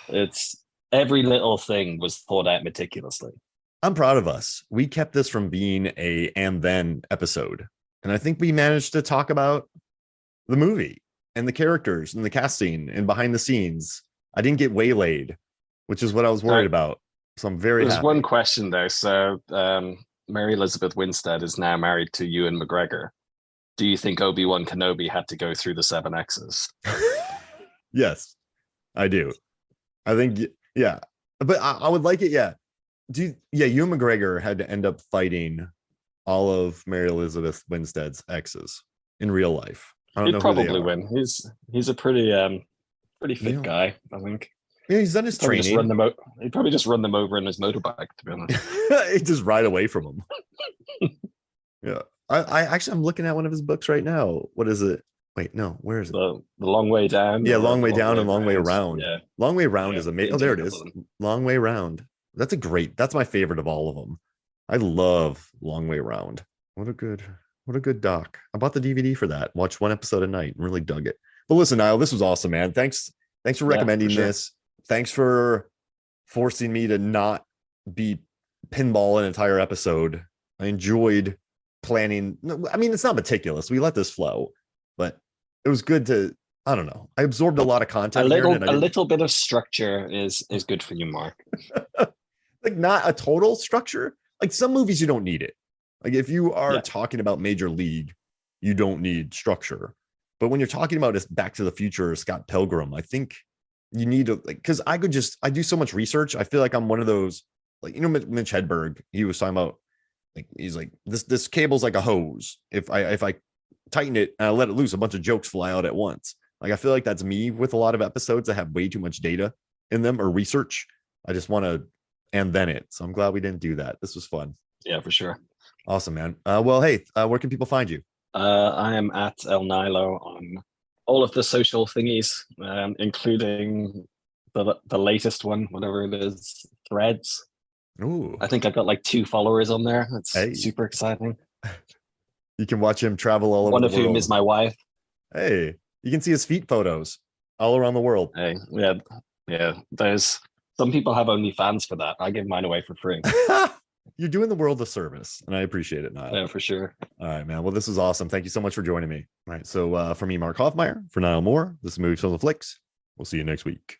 It's every little thing was thought out meticulously. I'm proud of us. We kept this from being a and then episode. And I think we managed to talk about the movie and the characters and the casting and behind the scenes. I didn't get waylaid, which is what I was worried about. So I'm very There's happy. one question though. So Mary Elizabeth Winstead is now married to Ewan McGregor. Do you think Obi-Wan Kenobi had to go through the 7 X's? Yes, I do. I think, yeah. But I would like it, yeah. Ewan McGregor had to end up fighting all of Mary Elizabeth Winstead's exes in real life. I don't He'd know probably who they are. win. He's a pretty fit guy, I think. Yeah, he's done his training. He'd probably just run them over in his motorbike, to be honest. He'd just ride away from him. Yeah. I actually, I'm looking at one of his books right now. What is it? Wait, no, where is it? The Long Way Down. Yeah, Long Way Down and Long Way Around. Yeah. Long Way Round is amazing. Oh, there it is. Long Way Round. That's my favorite of all of them. I love Long Way Round. What a good doc. I bought the DVD for that. Watched one episode a night and really dug it. But listen, Niall, this was awesome, man. Thanks for recommending this. Thanks for forcing me to not be pinball an entire episode. I enjoyed planning. I mean, it's not meticulous. We let this flow, but it was good to, I don't know. I absorbed a lot of content. A little bit of structure is good for you, Mark. Like not a total structure. Like some movies you don't need it. Like if you are talking about Major League, you don't need structure. But when you're talking about this Back to the Future or Scott Pilgrim, I think you need to, like, because I do so much research. I feel like I'm one of those, like, Mitch Hedberg, he was talking about, like, he's like, this cable's like a hose. If I tighten it and I let it loose, a bunch of jokes fly out at once. Like I feel like that's me with a lot of episodes that have way too much data in them or research. I just want to and then it. So I'm glad we didn't do that. This was fun. Yeah, for sure. Awesome, man. Well, hey, where can people find you? I am at El Nilo on all of the social thingies, including the latest one, whatever it is, Threads. Ooh. I think I've got like 2 followers on there. That's super exciting. You can watch him travel all over the world. One of whom is my wife. Hey, you can see his feet photos all around the world. Hey, yeah. There's some people have OnlyFans for that. I give mine away for free. You're doing the world a service, and I appreciate it, Niall. Yeah, for sure. All right, man. Well, this was awesome. Thank you so much for joining me. All right, so for me, Mark Hoffmeyer, for Niall Moore, this is Movies, Films, and Flicks. We'll see you next week.